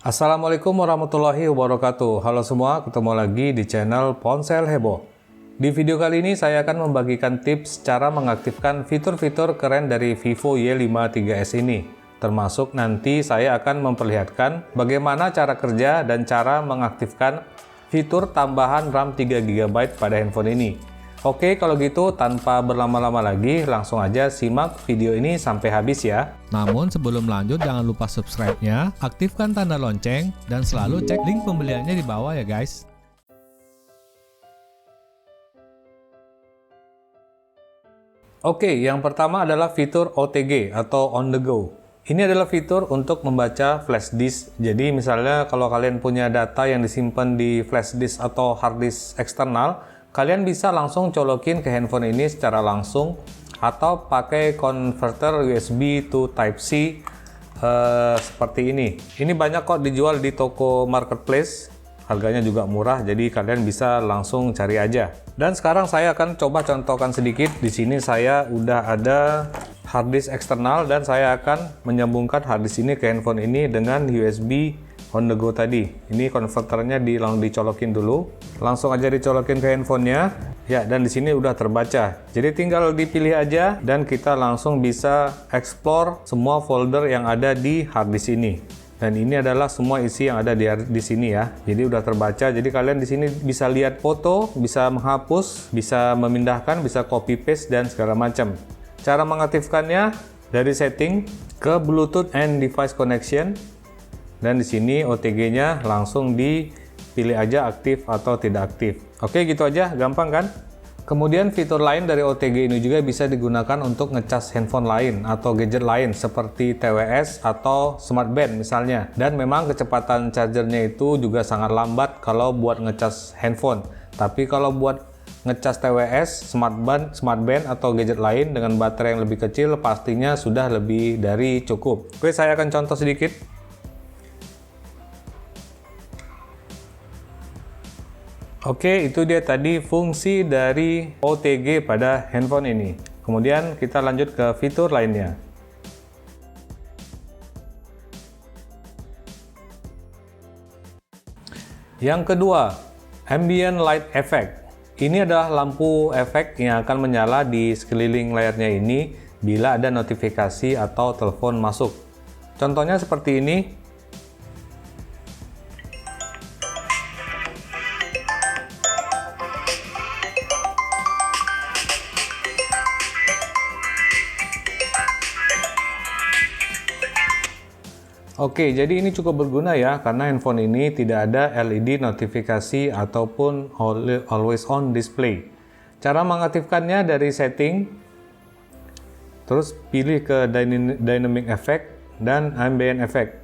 Assalamualaikum warahmatullahi wabarakatuh. Halo semua, ketemu lagi di channel Ponsel Heboh. Di video kali ini saya akan membagikan tips cara mengaktifkan fitur-fitur keren dari Vivo Y5 3S ini. Termasuk nanti saya akan memperlihatkan bagaimana cara kerja dan cara mengaktifkan fitur tambahan RAM 3GB pada handphone ini. Oke, kalau gitu tanpa berlama-lama lagi, langsung aja simak video ini sampai habis ya. Namun sebelum lanjut, jangan lupa subscribe-nya, aktifkan tanda lonceng, dan selalu cek link pembeliannya di bawah ya guys. Oke, yang pertama adalah fitur OTG atau On The Go. Ini adalah fitur untuk membaca flash disk. Jadi misalnya kalau kalian punya data yang disimpan di flash disk atau hard disk eksternal, kalian bisa langsung colokin ke handphone ini secara langsung atau pakai converter USB to Type-C seperti ini. Ini banyak kok dijual di toko marketplace, harganya juga murah, jadi kalian bisa langsung cari aja. Dan sekarang saya akan coba contohkan sedikit. Di sini saya udah ada hard disk eksternal dan saya akan menyambungkan hard disk ini ke handphone ini dengan USB On The Go tadi. Ini konverternya dicolokin dulu. Langsung aja dicolokin ke handphonenya. Ya, dan di sini udah terbaca. Jadi tinggal dipilih aja dan kita langsung bisa explore semua folder yang ada di hard disk ini. Dan ini adalah semua isi yang ada di sini ya. Jadi udah terbaca. Jadi kalian di sini bisa lihat foto, bisa menghapus, bisa memindahkan, bisa copy paste dan segala macam. Cara mengaktifkannya dari setting ke Bluetooth and device connection. Dan di sini OTG-nya langsung dipilih aja aktif atau tidak aktif. Oke, gitu aja, gampang kan? Kemudian fitur lain dari OTG ini juga bisa digunakan untuk ngecas handphone lain atau gadget lain seperti TWS atau Smart Band misalnya. Dan memang kecepatan chargernya itu juga sangat lambat kalau buat ngecas handphone. Tapi kalau buat ngecas TWS, Smart Band atau gadget lain dengan baterai yang lebih kecil pastinya sudah lebih dari cukup. Oke, saya akan contoh sedikit. Oke, itu dia tadi fungsi dari OTG pada handphone ini. Kemudian kita lanjut ke fitur lainnya. Yang kedua, Ambient Light Effect. Ini adalah lampu efek yang akan menyala di sekeliling layarnya ini bila ada notifikasi atau telepon masuk. Contohnya seperti ini. Oke, jadi ini cukup berguna ya, karena handphone ini tidak ada LED notifikasi ataupun always on display. Cara mengaktifkannya dari setting, terus pilih ke dynamic effect dan ambient effect.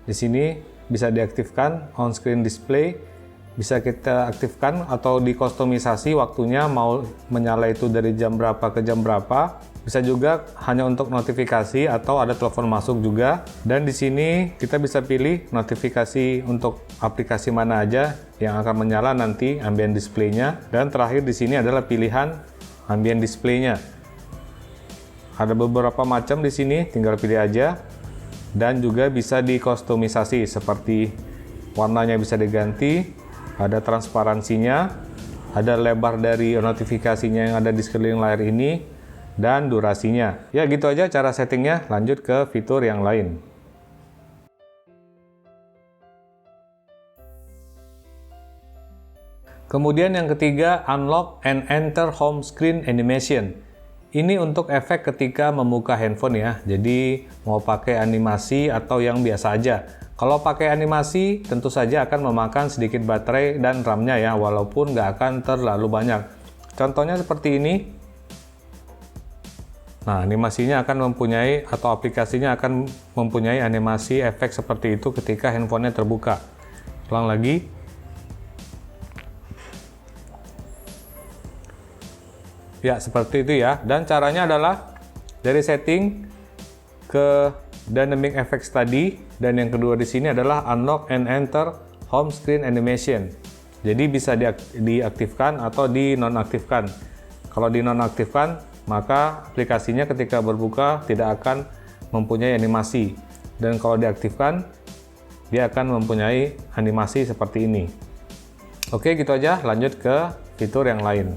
Di sini bisa diaktifkan on screen display, bisa kita aktifkan atau dikustomisasi waktunya mau menyala itu dari jam berapa ke jam berapa. Bisa juga hanya untuk notifikasi atau ada telepon masuk juga. Dan di sini kita bisa pilih notifikasi untuk aplikasi mana aja yang akan menyala nanti ambient display-nya. Dan terakhir di sini adalah pilihan ambient display-nya. Ada beberapa macam di sini, tinggal pilih aja. Dan juga bisa dikustomisasi seperti warnanya bisa diganti, ada transparansinya, ada lebar dari notifikasinya yang ada di sekeliling layar ini, dan durasinya. Ya gitu aja cara settingnya, lanjut ke fitur yang lain. Kemudian yang ketiga, Unlock and Enter Home Screen Animation. Ini untuk efek ketika membuka handphone ya, jadi mau pakai animasi atau yang biasa aja. Kalau pakai animasi tentu saja akan memakan sedikit baterai dan RAM-nya ya, walaupun nggak akan terlalu banyak. Contohnya seperti ini. Nah, animasinya akan mempunyai atau aplikasinya akan mempunyai animasi efek seperti itu ketika handphonenya terbuka. Ulang lagi. Ya, seperti itu ya. Dan caranya adalah dari setting ke dynamic effects tadi, dan yang kedua di sini adalah unlock and enter home screen animation. Jadi bisa diaktifkan atau dinonaktifkan. Kalau dinonaktifkan, maka aplikasinya ketika berbuka tidak akan mempunyai animasi. Dan kalau diaktifkan, dia akan mempunyai animasi seperti ini. Oke, gitu aja. Lanjut ke fitur yang lain.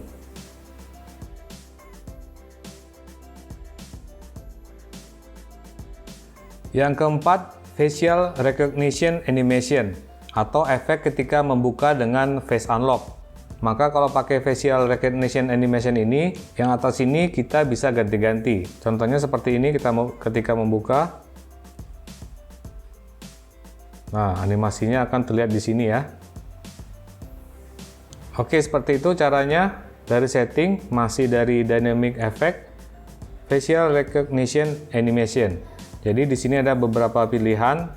Yang keempat, facial recognition animation atau efek ketika membuka dengan face unlock. Maka kalau pakai facial recognition animation ini, yang atas ini kita bisa ganti-ganti. Contohnya seperti ini, ketika membuka. Nah, animasinya akan terlihat di sini ya. Oke, seperti itu caranya. Dari setting, masih dari dynamic effect, facial recognition animation. Jadi di sini ada beberapa pilihan.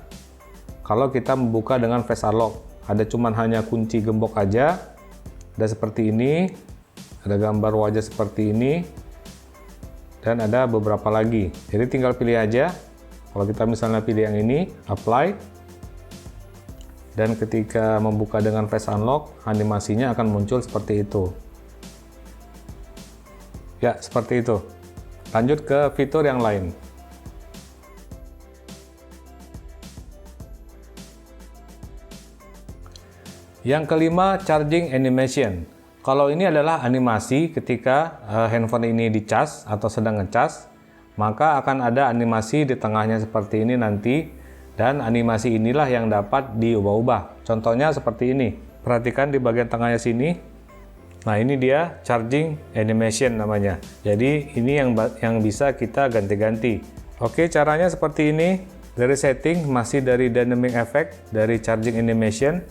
Kalau kita membuka dengan face unlock, ada cuman hanya kunci gembok aja. Ada seperti ini, ada gambar wajah seperti ini, dan ada beberapa lagi. Jadi tinggal pilih aja. Kalau kita misalnya pilih yang ini, apply, dan ketika membuka dengan face unlock, animasinya akan muncul seperti itu. Ya, seperti itu. Lanjut ke fitur yang lain. Yang kelima, charging animation. Kalau ini adalah animasi ketika handphone ini dicas atau sedang ngecas, maka akan ada animasi di tengahnya seperti ini nanti, dan animasi inilah yang dapat diubah-ubah. Contohnya seperti ini. Perhatikan di bagian tengahnya sini. Nah, ini dia charging animation namanya. Jadi ini yang bisa kita ganti-ganti. Oke, caranya seperti ini. Dari setting, masih dari dynamic effect, dari charging animation.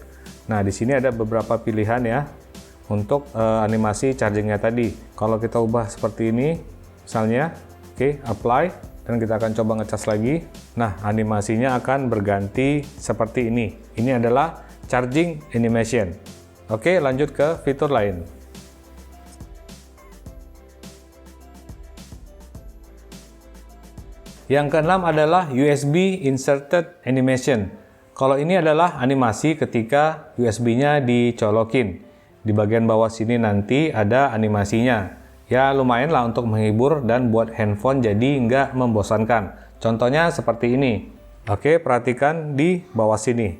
Nah, di sini ada beberapa pilihan ya untuk animasi chargingnya tadi. Kalau kita ubah seperti ini, misalnya, oke, apply, dan kita akan coba ngecas lagi. Nah, animasinya akan berganti seperti ini. Ini adalah charging animation. Oke, lanjut ke fitur lain. Yang keenam adalah USB inserted animation. Kalau ini adalah animasi ketika USB-nya dicolokin. Di bagian bawah sini nanti ada animasinya. Ya lumayan lah untuk menghibur dan buat handphone jadi nggak membosankan. Contohnya seperti ini. Oke, perhatikan di bawah sini.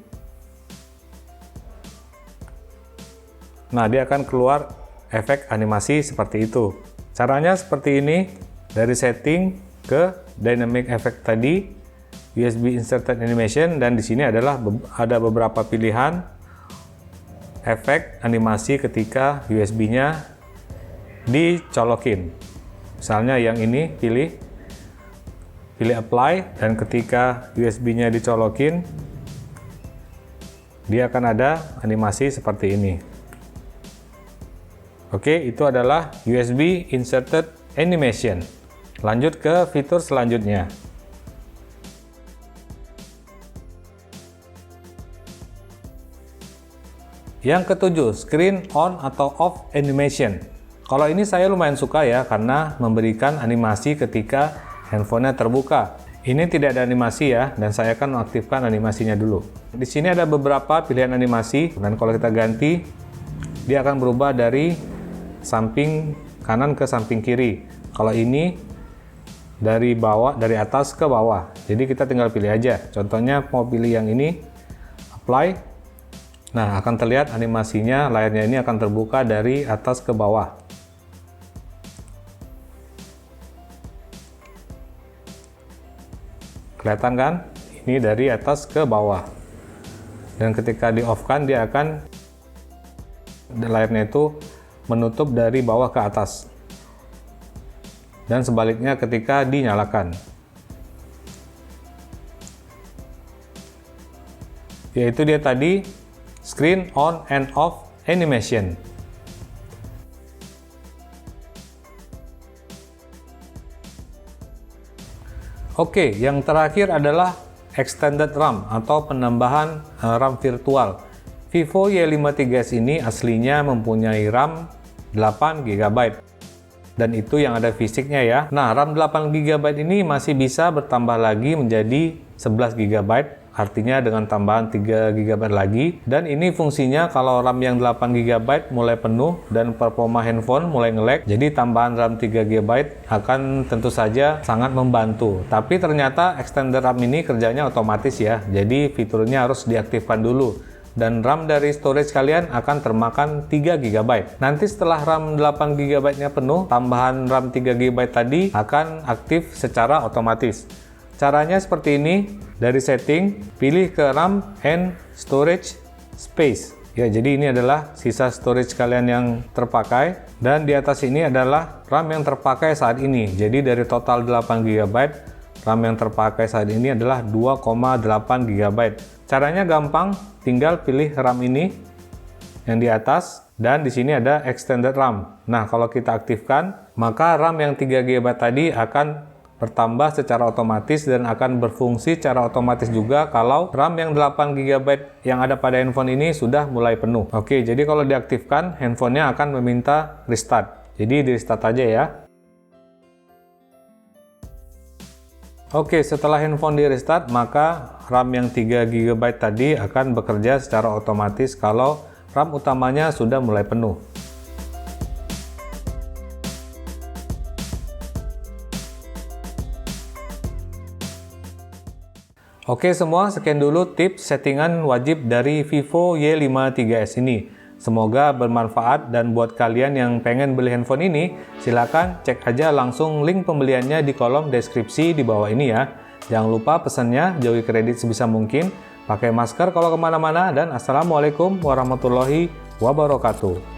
Nah, dia akan keluar efek animasi seperti itu. Caranya seperti ini. Dari setting ke dynamic effect tadi, USB inserted animation, dan di sini adalah ada beberapa pilihan efek animasi ketika USB-nya dicolokin. Misalnya yang ini pilih apply, dan ketika USB-nya dicolokin, dia akan ada animasi seperti ini. Oke, itu adalah USB inserted animation. Lanjut ke fitur selanjutnya. Yang ketujuh, screen on atau off animation. Kalau ini saya lumayan suka ya, karena memberikan animasi ketika handphonenya terbuka. Ini tidak ada animasi ya, dan saya akan mengaktifkan animasinya dulu. Di sini ada beberapa pilihan animasi, dan kalau kita ganti, dia akan berubah dari samping kanan ke samping kiri. Kalau ini dari atas ke bawah. Jadi kita tinggal pilih aja. Contohnya mau pilih yang ini, apply. Nah, akan terlihat animasinya, layarnya ini akan terbuka dari atas ke bawah. Kelihatan kan? Ini dari atas ke bawah. Dan ketika di-off-kan, dia akan layarnya itu menutup dari bawah ke atas. Dan sebaliknya ketika dinyalakan. Yaitu dia tadi screen on and off animation. Oke, yang terakhir adalah extended RAM atau penambahan RAM virtual. Vivo Y53s ini aslinya mempunyai RAM 8 GB. Dan itu yang ada fisiknya ya. Nah, RAM 8 GB ini masih bisa bertambah lagi menjadi 11 GB artinya dengan tambahan 3 GB lagi. Dan ini fungsinya kalau RAM yang 8 GB mulai penuh dan performa handphone mulai nge-lag, jadi tambahan RAM 3 GB akan tentu saja sangat membantu. Tapi ternyata extender RAM ini kerjanya otomatis ya, jadi fiturnya harus diaktifkan dulu. Dan RAM dari storage kalian akan termakan 3 GB. Nanti setelah RAM 8 GB-nya penuh, tambahan RAM 3 GB tadi akan aktif secara otomatis. Caranya seperti ini, dari setting, pilih ke RAM and storage space. Ya, jadi ini adalah sisa storage kalian yang terpakai, dan di atas ini adalah RAM yang terpakai saat ini. Jadi dari total 8 GB, RAM yang terpakai saat ini adalah 2,8 GB. Caranya gampang, tinggal pilih RAM ini yang di atas, dan di sini ada extended RAM. Nah, kalau kita aktifkan, maka RAM yang 3 GB tadi akan bertambah secara otomatis dan akan berfungsi secara otomatis juga kalau RAM yang 8 GB yang ada pada handphone ini sudah mulai penuh. Oke, jadi kalau diaktifkan, handphonenya akan meminta restart. Jadi di restart aja ya. Oke, setelah handphone di restart, maka RAM yang 3 GB tadi akan bekerja secara otomatis kalau RAM utamanya sudah mulai penuh. Oke semua, sekian dulu tips settingan wajib dari Vivo Y53s ini. Semoga bermanfaat, dan buat kalian yang pengen beli handphone ini, silakan cek aja langsung link pembeliannya di kolom deskripsi di bawah ini ya. Jangan lupa pesannya, jauhi kredit sebisa mungkin, pakai masker kalau kemana-mana, dan assalamualaikum warahmatullahi wabarakatuh.